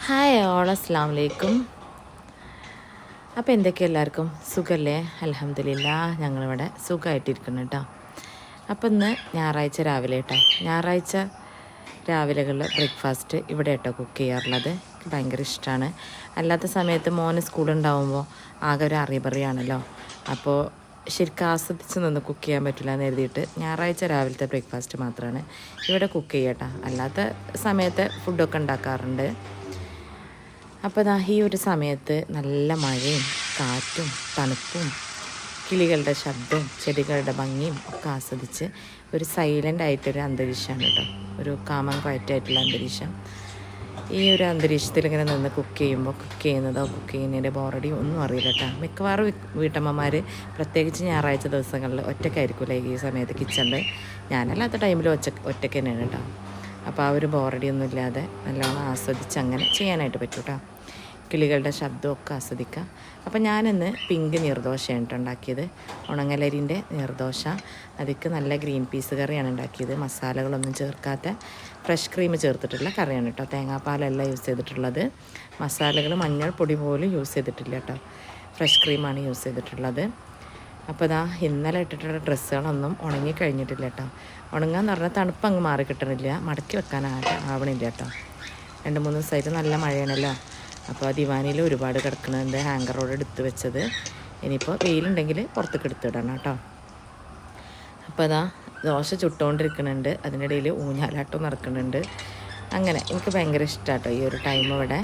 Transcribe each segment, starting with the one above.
Hi all, അസ്സലാമു അലൈക്കും. അപ്പോൾ എന്തൊക്കെ എല്ലാവർക്കും സുഖമല്ലേ? അൽഹംദുലില്ലാ, ഞങ്ങളിവിടെ സുഖമായിട്ടിരിക്കുന്നു കേട്ടോ. അപ്പോൾ ഇന്ന് ഞായറാഴ്ച രാവിലെ കേട്ടോ, ഞായറാഴ്ച രാവിലെകളിൽ ബ്രേക്ക്ഫാസ്റ്റ് ഇവിടെ കേട്ടോ കുക്ക് ചെയ്യാറുള്ളത്. എനിക്ക് ഭയങ്കര ഇഷ്ടമാണ്. അല്ലാത്ത സമയത്ത് മോന് സ്കൂളുണ്ടാവുമ്പോൾ ആകെ ഒരു അറിയറിയാണല്ലോ, അപ്പോൾ ശരിക്കും ആസ്വദിച്ച് നിന്ന് കുക്ക് ചെയ്യാൻ പറ്റില്ല എന്ന് എഴുതിയിട്ട് ഞായറാഴ്ച രാവിലത്തെ ബ്രേക്ക്ഫാസ്റ്റ് മാത്രമാണ് ഇവിടെ കുക്ക് ചെയ്യട്ടോ. അല്ലാത്ത സമയത്ത് ഫുഡൊക്കെ ഉണ്ടാക്കാറുണ്ട്. അപ്പോൾ ദാ ഈ ഒരു സമയത്ത് നല്ല മഴയും കാറ്റും തണുപ്പും കിളികളുടെ ശബ്ദവും ചെടികളുടെ ഭംഗിയും ഒക്കെ ആസ്വദിച്ച് ഒരു സൈലൻ്റ് ആയിട്ടൊരു അന്തരീക്ഷമാണ് കേട്ടോ, ഒരു കാമൻ ക്വയറ്റായിട്ടുള്ള അന്തരീക്ഷം. ഈ ഒരു അന്തരീക്ഷത്തിൽ ഇങ്ങനെ നിന്ന് കുക്ക് ചെയ്യുന്നതോ കുക്ക് ചെയ്യുന്നതിൻ്റെ ബോറടി ഒന്നും അറിയില്ല കേട്ടോ. മിക്കവാറും വീട്ടമ്മമാർ പ്രത്യേകിച്ച് ഞായറാഴ്ച ദിവസങ്ങളിൽ ഒറ്റയ്ക്കായിരിക്കുമല്ലേ ഈ സമയത്ത് കിച്ചണിൽ. ഞാനല്ലാത്ത ടൈമിൽ ഒറ്റയ്ക്ക് തന്നെയാണ് കേട്ടോ. അപ്പോൾ ആ ഒരു ബോറടിയൊന്നും ഇല്ലാതെ നല്ലോണം ആസ്വദിച്ച് അങ്ങനെ ചെയ്യാനായിട്ട് പറ്റും കേട്ടോ. കിളികളുടെ ശബ്ദമൊക്കെ ആസ്വദിക്കുക. അപ്പോൾ ഞാനിന്ന് പിങ്ക് നീർദോശയാണ് ഉണ്ടാക്കിയത്, ഉണങ്ങലരിൻ്റെ നീർദോശ. അതിക്ക് നല്ല ഗ്രീൻ പീസ് കറിയാണ് ഉണ്ടാക്കിയത്, മസാലകളൊന്നും ചേർക്കാത്ത ഫ്രഷ് ക്രീം ചേർത്തിട്ടുള്ള കറിയാണ് കേട്ടോ. തേങ്ങാപ്പാലല്ല യൂസ് ചെയ്തിട്ടുള്ളത്, മസാലകൾ മഞ്ഞൾപ്പൊടി പോലും യൂസ് ചെയ്തിട്ടില്ല കേട്ടോ, ഫ്രഷ് ക്രീമാണ് യൂസ് ചെയ്തിട്ടുള്ളത്. അപ്പോൾ ഇതാ ഇന്നലെ ഇട്ടിട്ടുള്ള ഡ്രസ്സുകളൊന്നും ഉണങ്ങി കഴിഞ്ഞിട്ടില്ല കേട്ടോ. ഉണങ്ങാന്ന് പറഞ്ഞാൽ തണുപ്പ് അങ്ങ് മാറി കിട്ടണില്ല, മടക്കി ആവണില്ല കേട്ടോ. 2-3 ദിവസമായിട്ട് നല്ല മഴയാണല്ലോ. അപ്പോൾ ദിവാനിയിൽ ഒരുപാട് കിടക്കുന്നുണ്ട്, ഹാങ്കറോട് എടുത്ത് വെച്ചത്. ഇനിയിപ്പോൾ വെയിലുണ്ടെങ്കിൽ പുറത്തേക്ക് എടുത്തിടണം കേട്ടോ. അപ്പോൾ അതാ ദോശ ചുട്ടുകൊണ്ടിരിക്കുന്നുണ്ട്, അതിനിടയിൽ ഊഞ്ഞാലാട്ടം നടക്കുന്നുണ്ട്. അങ്ങനെ എനിക്ക് ഭയങ്കര ഇഷ്ടമാട്ടോ ഈ ഒരു ടൈം. ഇവിടെ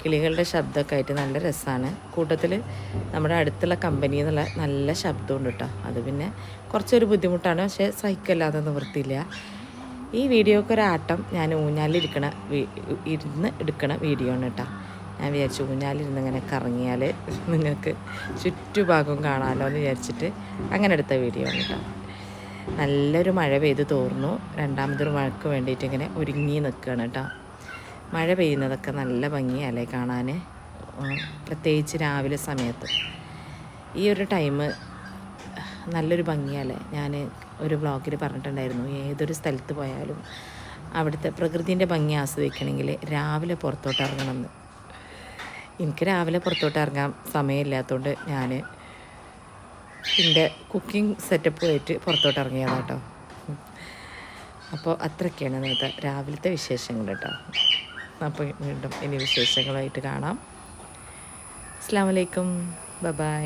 കിളികളുടെ ശബ്ദമൊക്കെ ആയിട്ട് നല്ല രസമാണ്. കൂട്ടത്തിൽ നമ്മുടെ അടുത്തുള്ള കമ്പനിയിൽ നിന്നുള്ള നല്ല ശബ്ദമുണ്ട് കേട്ടോ. അത് പിന്നെ കുറച്ചൊരു ബുദ്ധിമുട്ടാണ്, പക്ഷേ സഹിക്കല്ലാതെ നിവൃത്തിയില്ല. ഈ വീഡിയോക്ക് ഒരാട്ടം ഞാൻ ഇരുന്ന് എടുക്കണ വീഡിയോ ആണ് കേട്ടോ. ഞാൻ വിചാരിച്ചു ഊഞ്ഞാലിരുന്ന് ഇങ്ങനെ കറങ്ങിയാൽ നിങ്ങൾക്ക് ചുറ്റുഭാഗം കാണാമല്ലോ എന്ന് വിചാരിച്ചിട്ട് അങ്ങനെ എടുത്ത വീഡിയോ ആണ് കേട്ടോ. നല്ലൊരു മഴ പെയ്ത് തോർന്നു, രണ്ടാമതൊരു മഴയ്ക്ക് വേണ്ടിയിട്ട് ഇങ്ങനെ ഒരുങ്ങി നിൽക്കുകയാണ് കേട്ടോ. മഴ പെയ്യുന്നതൊക്കെ നല്ല ഭംഗിയല്ലേ കാണാൻ, പ്രത്യേകിച്ച് രാവിലെ സമയത്ത്. ഈ ഒരു ടൈം നല്ലൊരു ഭംഗിയല്ലേ. ഞാൻ ഒരു വ്ളോഗിൽ പറഞ്ഞിട്ടുണ്ടായിരുന്നു, ഏതൊരു സ്ഥലത്ത് പോയാലും അവിടുത്തെ പ്രകൃതിൻ്റെ ഭംഗി ആസ്വദിക്കണമെങ്കിൽ രാവിലെ പുറത്തോട്ട് ഇറങ്ങണമെന്ന്. എനിക്ക് രാവിലെ പുറത്തോട്ട് ഇറങ്ങാൻ സമയമില്ലാത്തതുകൊണ്ട് ഞാൻ എൻ്റെ കുക്കിംഗ് സെറ്റപ്പ് ആയിട്ട് പുറത്തോട്ട് ഇറങ്ങിയതാണ് കേട്ടോ. അപ്പോൾ അത്രയൊക്കെയാണ് ഇന്നത്തെ രാവിലത്തെ വിശേഷങ്ങൾ കേട്ടോ. അപ്പോൾ വീണ്ടും ഇനി വിശേഷങ്ങളായിട്ട് കാണാം. അസ്സലാമു അലൈക്കും, ബൈ.